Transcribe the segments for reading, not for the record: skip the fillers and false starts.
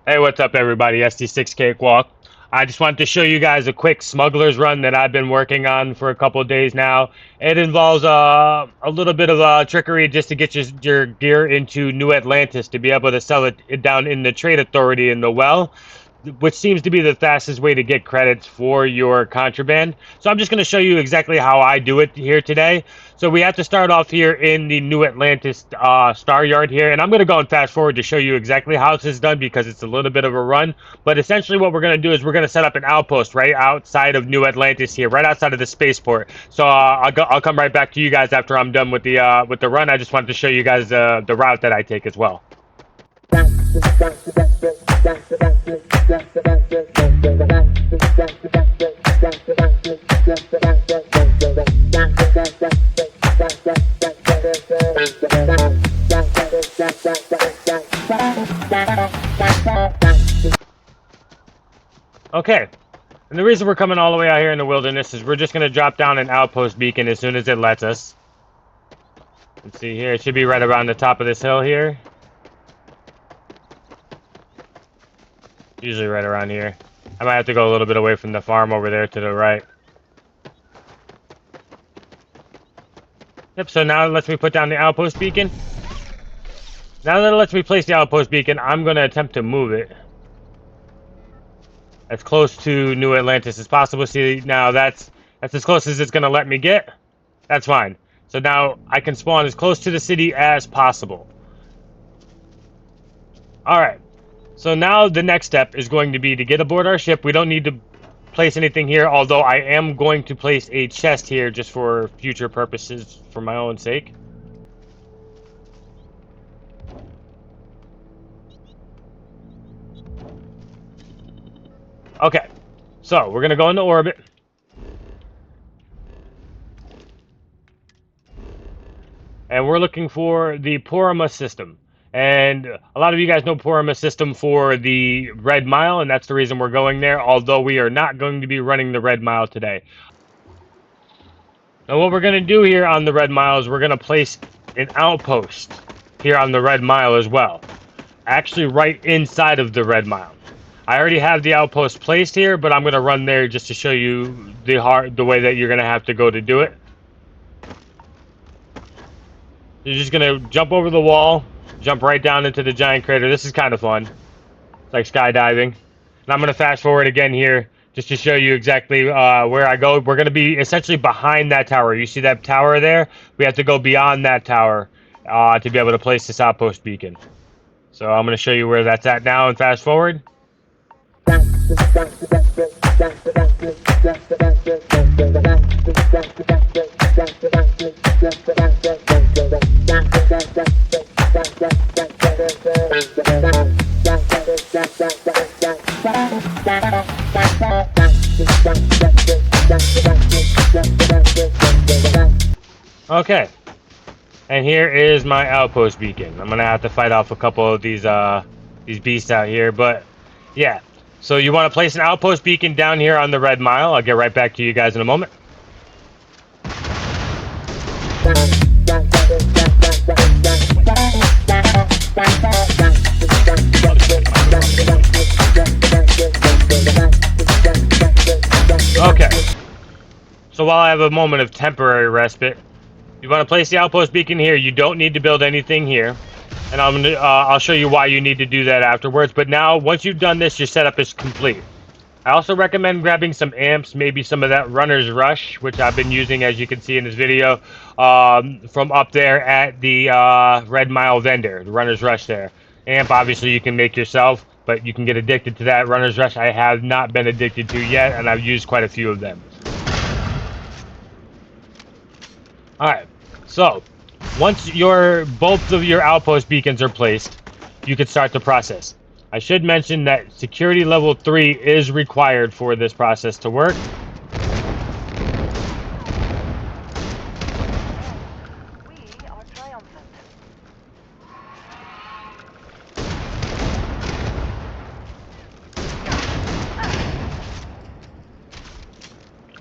Hey, what's up, everybody? SD6 Cakewalk. I just wanted to show you guys a quick smuggler's run that I've been working on for a couple of days now. It involves a little bit of trickery just to get your gear into New Atlantis to be able to sell it down in the Trade Authority in the well, which seems to be the fastest way to get credits for your contraband. So I'm just going to show you exactly how I do it here today. So we have to start off here in the New Atlantis Star Yard here, and I'm going to go and fast forward to show you exactly how this is done because it's a little bit of a run. But essentially what we're going to do is we're going to set up an outpost right outside of New Atlantis here, right outside of the spaceport. So I'll come right back to you guys after I'm done with the run. I just wanted to show you guys the route that I take as well. Okay, and the reason we're coming all the way out here in the wilderness is we're just going to drop down an outpost beacon as soon as it lets us. Let's see here, it should be right around the top of this hill here. Usually right around here. I might have to go a little bit away from the farm over there to the right. Yep, so now it lets me put down the outpost beacon. Now that it lets me place the outpost beacon, I'm going to attempt to move it as close to New Atlantis as possible. See, now that's as close as it's going to let me get. That's fine. So now I can spawn as close to the city as possible. Alright. So now the next step is going to be to get aboard our ship. We don't need to place anything here, although I am going to place a chest here just for future purposes for my own sake. Okay, so we're going to go into orbit. And we're looking for the Porama system. And a lot of you guys know Porama system for the Red Mile, and that's the reason we're going there, although we are not going to be running the Red Mile today. Now what we're going to do here on the Red Mile is we're going to place an outpost here on the Red Mile as well. Actually right inside of the Red Mile. I already have the outpost placed here, but I'm going to run there just to show you the way that you're going to have to go to do it. You're just going to jump over the wall, jump right down into the giant crater. This is kind of fun. It's like skydiving. And I'm going to fast forward again here just to show you exactly where I go. We're going to be essentially behind that tower. You see that tower there? We have to go beyond that tower to be able to place this outpost beacon. So I'm going to show you where that's at now and fast forward. Okay, and here is my outpost beacon. I'm gonna have to fight off a couple of these beasts out here, but yeah. So you want to place an outpost beacon down here on the Red Mile. I'll get right back to you guys in a moment. Okay. So while I have a moment of temporary respite, you want to place the outpost beacon here. You don't need to build anything here. And I'll show you why you need to do that afterwards. But now, once you've done this, your setup is complete. I also recommend grabbing some amps, maybe some of that Runner's Rush, which I've been using, as you can see in this video, from up there at the Red Mile vendor, the Runner's Rush there. Amp, obviously, you can make yourself, but you can get addicted to that. Runner's Rush, I have not been addicted to yet, and I've used quite a few of them. Alright, so once both of your outpost beacons are placed, you can start the process. I should mention that security level 3 is required for this process to work. We are triumphant.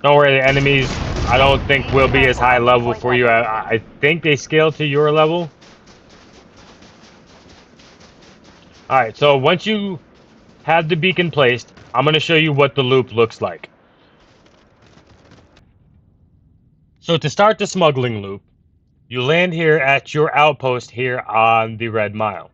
Don't worry, the enemies I don't think will be as high level for you. I think they scale to your level. Alright, so once you have the beacon placed, I'm going to show you what the loop looks like. So to start the smuggling loop, you land here at your outpost here on the Red Mile.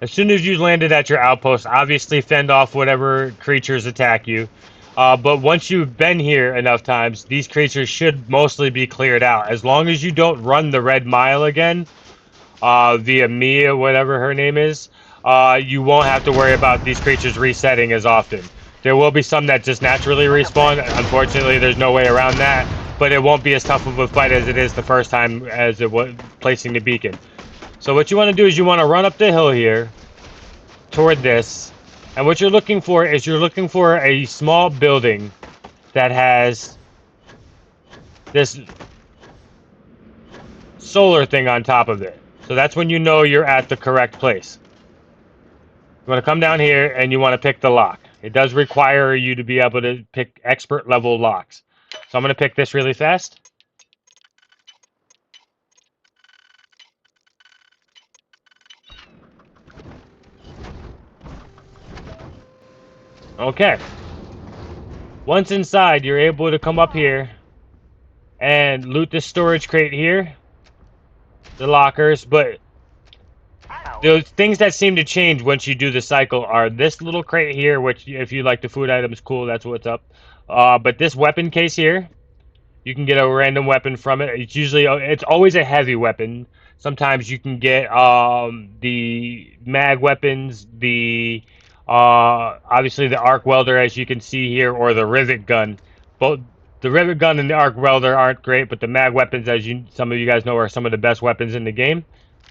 As soon as you landed at your outpost, obviously fend off whatever creatures attack you. But once you've been here enough times, these creatures should mostly be cleared out. As long as you don't run the Red Mile again, via Mia, whatever her name is, you won't have to worry about these creatures resetting as often. There will be some that just naturally respawn. Unfortunately, there's no way around that, but it won't be as tough of a fight as it is the first time as it was placing the beacon. So what you want to do is you want to run up the hill here toward this, and what you're looking for is you're looking for a small building that has this solar thing on top of it. So that's when you know you're at the correct place. You want to come down here and you want to pick the lock. It does require you to be able to pick expert level locks. So I'm going to pick this really fast. Okay. Once inside, you're able to come up here and loot the storage crate here, the lockers, but the things that seem to change once you do the cycle are this little crate here, which if you like the food items, cool, that's what's up. But this weapon case here, you can get a random weapon from it. It's always a heavy weapon. Sometimes you can get the mag weapons, the obviously the arc welder, as you can see here, or the rivet gun. Both the rivet gun and the arc welder aren't great, but the mag weapons, as some of you guys know, are some of the best weapons in the game.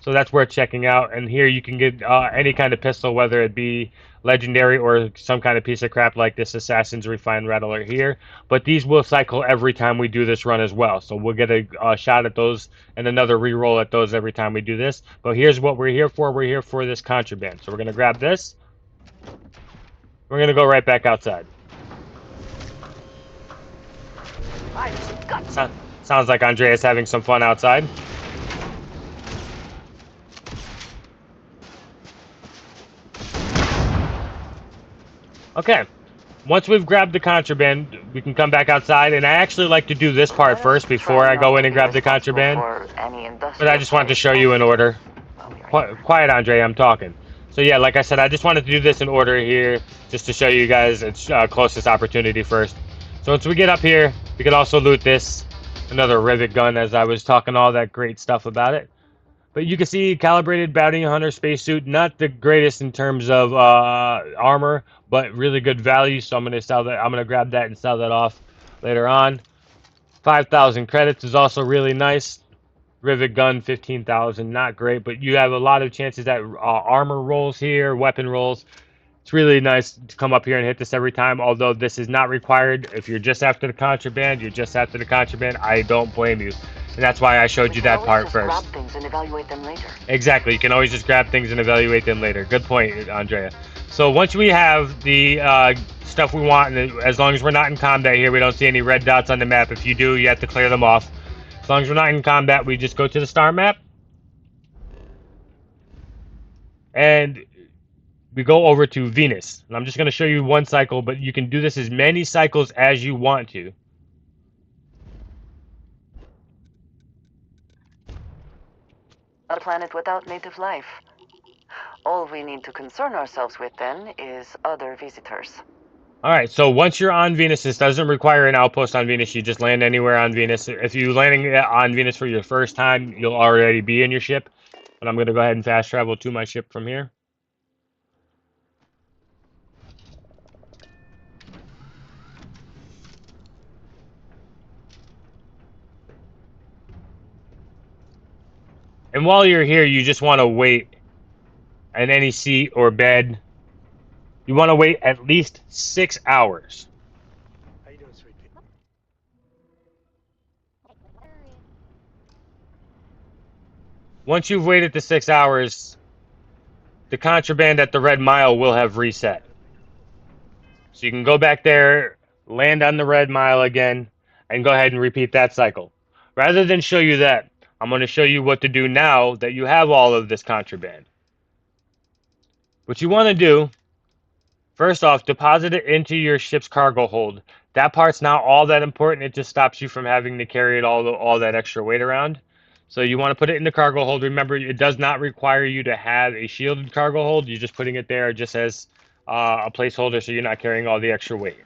So that's worth checking out. And here you can get any kind of pistol, whether it be legendary or some kind of piece of crap like this Assassin's Refined Rattler here. But these will cycle every time we do this run as well. So we'll get a shot at those and another reroll at those every time we do this. But here's what we're here for. We're here for this contraband. So we're going to grab this. We're going to go right back outside. Sounds like Andrea's having some fun outside. Okay. Once we've grabbed the contraband, we can come back outside, and I actually like to do this part first before I go in and grab the contraband. But I just wanted to show you in order. Quiet, Andre, I'm talking. So yeah, like I said, I just wanted to do this in order here, just to show you guys its closest opportunity first. So once we get up here, we can also loot this. Another rivet gun, as I was talking all that great stuff about it. But you can see calibrated bounty hunter spacesuit, not the greatest in terms of armor, but really good value. So I'm gonna sell that. I'm gonna grab that and sell that off later on. 5,000 credits is also really nice. Rivet gun 15,000, not great, but you have a lot of chances at armor rolls here, weapon rolls. It's really nice to come up here and hit this every time, although this is not required. If you're just after the contraband, you're just after the contraband. I don't blame you. And that's why I showed you that part first. Grab things and evaluate them later. Exactly. You can always just grab things and evaluate them later. Good point, Andrea. So once we have the stuff we want, and as long as we're not in combat here, we don't see any red dots on the map. If you do, you have to clear them off. As long as we're not in combat, we just go to the star map. And we go over to Venus. And I'm just going to show you one cycle, but you can do this as many cycles as you want to. A planet without native life. All we need to concern ourselves with then is other visitors. Alright, so once you're on Venus, this doesn't require an outpost on Venus. You just land anywhere on Venus. If you're landing on Venus for your first time, you'll already be in your ship. But I'm going to go ahead and fast travel to my ship from here. And while you're here, you just want to wait in any seat or bed. You want to wait at least 6 hours. How you doing, sweet pea? Once you've waited the 6 hours, the contraband at the Red Mile will have reset. So you can go back there, land on the Red Mile again, and go ahead and repeat that cycle. Rather than show you that, I'm going to show you what to do now that you have all of this contraband. What you want to do, first off, deposit it into your ship's cargo hold. That part's not all that important. It just stops you from having to carry it all that extra weight around. So you want to put it in the cargo hold. Remember, it does not require you to have a shielded cargo hold. You're just putting it there just as a placeholder, so you're not carrying all the extra weight.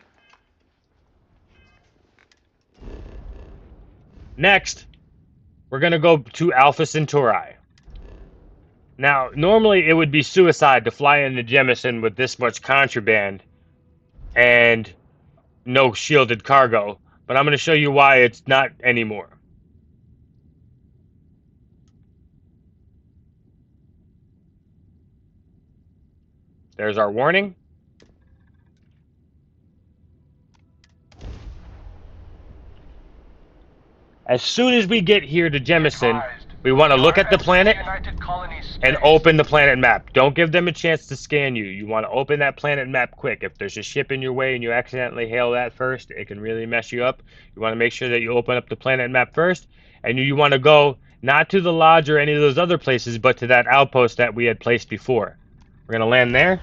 Next, we're going to go to Alpha Centauri. Now, normally it would be suicide to fly into Jemison with this much contraband and no shielded cargo, but I'm going to show you why it's not anymore. There's our warning. As soon as we get here to Jemison, we want to look at the planet and open the planet map. Don't give them a chance to scan you. You want to open that planet map quick. If there's a ship in your way and you accidentally hail that first, it can really mess you up. You want to make sure that you open up the planet map first, and you want to go not to the lodge or any of those other places, but to that outpost that we had placed before. We're going to land there.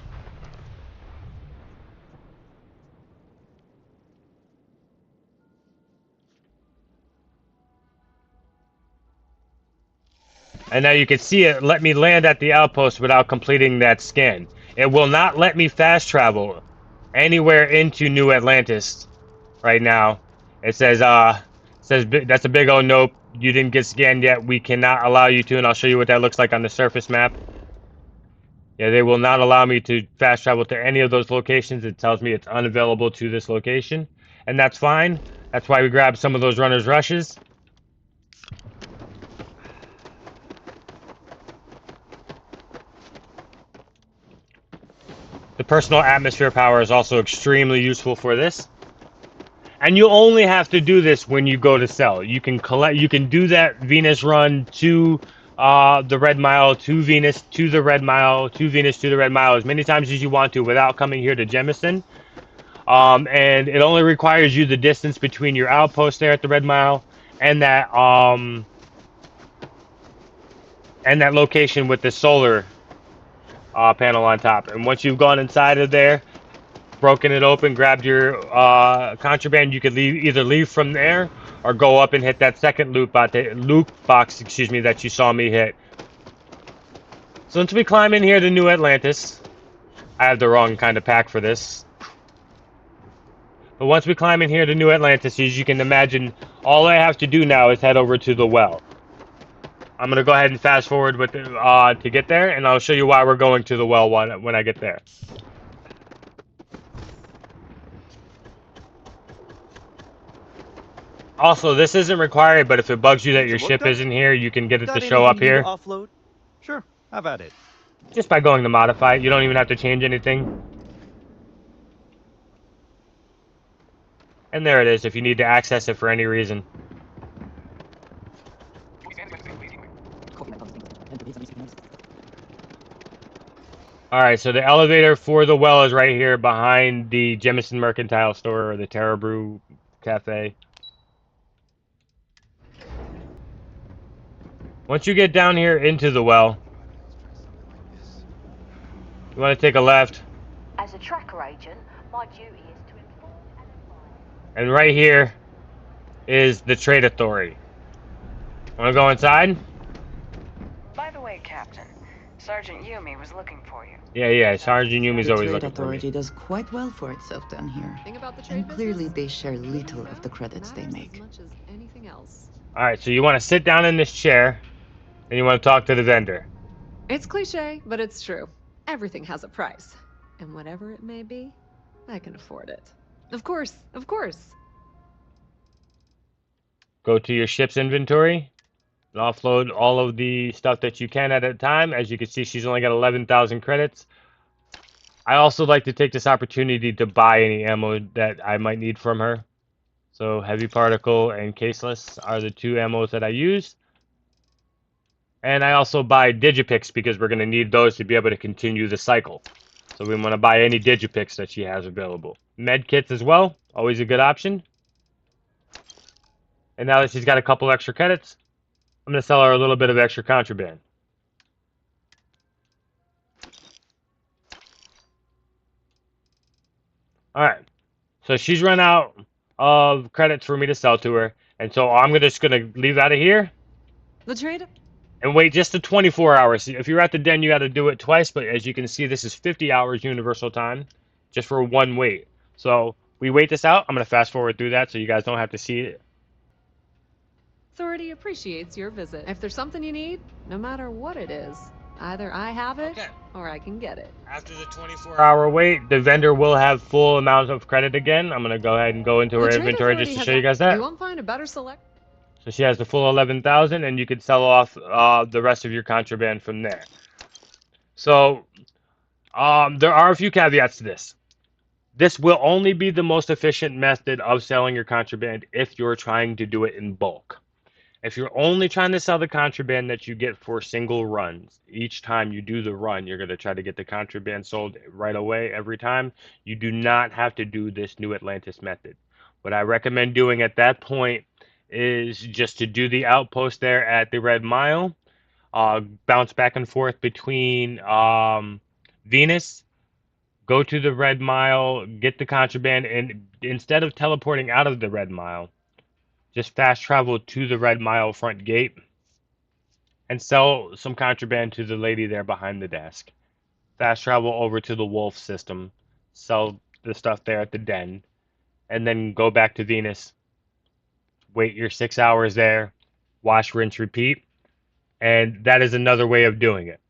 And now you can see it let me land at the outpost without completing that scan. It will not let me fast travel anywhere into New Atlantis right now. It says that's a big old nope. You didn't get scanned yet. We cannot allow you to, and I'll show you what that looks like on the surface map. Yeah, they will not allow me to fast travel to any of those locations. It tells me it's unavailable to this location, and that's fine. That's why we grabbed some of those runners rushes. The personal atmosphere power is also extremely useful for this. And you only have to do this when you go to sell. You can do that Venus run to the Red Mile, to Venus, to the Red Mile, to Venus, to the Red Mile as many times as you want to without coming here to Jemison. And it only requires you the distance between your outpost there at the Red Mile and that location with the solar panel on top. And once you've gone inside of there, broken it open, grabbed your contraband, you could either leave from there or go up and hit that second loot box, that you saw me hit. So once we climb in here to New Atlantis, I have the wrong kind of pack for this. But once we climb in here to New Atlantis, as you can imagine, all I have to do now is head over to the well. I'm going to go ahead and fast forward with to get there, and I'll show you why we're going to the well when I get there. Also, this isn't required, but if it bugs you that your ship isn't here, you can get it to show up here. Offload? Sure, have at it. Just by going to modify it. You don't even have to change anything. And there it is, if you need to access it for any reason. Alright, so the elevator for the well is right here behind the Jemison Mercantile Store or the Terra Brew Cafe. Once you get down here into the well, you want to take a left. As a tracker agent, my duty is to inform and advise. And right here is the Trade Authority. Want to go inside? By the way, Captain, Sergeant Yumi was looking for you. Yeah, Sergeant Yumi's always looking for me. The Trade Authority does quite well for itself down here. And clearly they share little of the credits they make. Alright, so you want to sit down in this chair, and you want to talk to the vendor. It's cliche, but it's true. Everything has a price. And whatever it may be, I can afford it. Of course, of course. Go to your ship's inventory and offload all of the stuff that you can at a time. As you can see, she's only got 11,000 credits. I also like to take this opportunity to buy any ammo that I might need from her. So heavy particle and caseless are the two ammos that I use. And I also buy digipicks because we're going to need those to be able to continue the cycle. So we want to buy any digipicks that she has available. Med kits as well, always a good option. And now that she's got a couple extra credits, I'm going to sell her a little bit of extra contraband. All right. So she's run out of credits for me to sell to her. And so I'm just going to leave out of here The trade. and wait just the 24 hours. If you're at the den, you got to do it twice. But as you can see, this is 50 hours universal time just for one wait. So we wait this out. I'm going to fast forward through that so you guys don't have to see it. Authority appreciates your visit. If there's something you need, no matter what it is, either I have it or I can get it. After the 24-hour wait, the vendor will have full amounts of credit again. I'm going to go ahead and go into her The trade inventory authority just to has show you guys that. You won't find a better select. So she has the full 11,000, and you could sell off the rest of your contraband from there. So there are a few caveats to this. This will only be the most efficient method of selling your contraband if you're trying to do it in bulk. If you're only trying to sell the contraband that you get for single runs, each time you do the run, you're going to try to get the contraband sold right away every time. You do not have to do this New Atlantis method. What I recommend doing at that point is just to do the outpost there at the Red Mile, bounce back and forth between Venus, go to the Red Mile, get the contraband, and instead of teleporting out of the Red Mile, just fast travel to the Red Mile front gate and sell some contraband to the lady there behind the desk. Fast travel over to the Wolf system, sell the stuff there at the den, and then go back to Venus. Wait your 6 hours there, wash, rinse, repeat, and that is another way of doing it.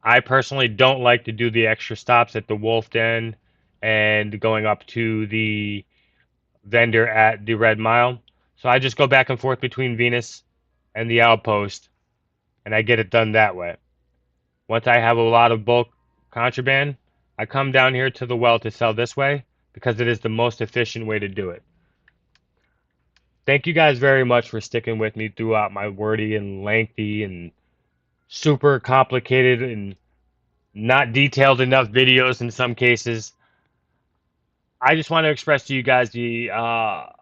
I personally don't like to do the extra stops at the Wolf Den and going up to the vendor at the Red Mile. So I just go back and forth between Venus and the outpost, and I get it done that way. Once I have a lot of bulk contraband, I come down here to the well to sell this way because it is the most efficient way to do it. Thank you guys very much for sticking with me throughout my wordy and lengthy and super complicated and not detailed enough videos in some cases. I just want to express to you guys the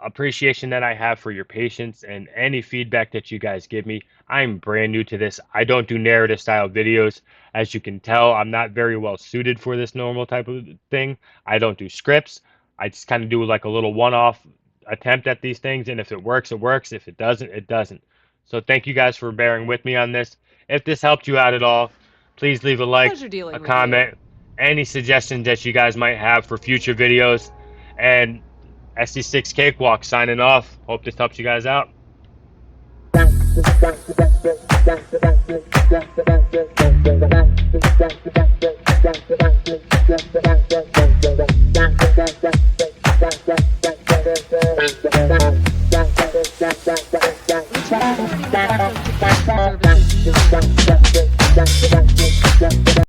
appreciation that I have for your patience and any feedback that you guys give me. I'm brand new to this. I don't do narrative style videos. As you can tell, I'm not very well suited for this normal type of thing. I don't do scripts. I just kind of do like a little one-off attempt at these things, and if it works, it works. If it doesn't, it doesn't. So thank you guys for bearing with me on this. If this helped you out at all, please leave a like, a comment, any suggestions that you guys might have for future videos. And SD6 Cakewalk signing off. Hope this helps you guys out. Try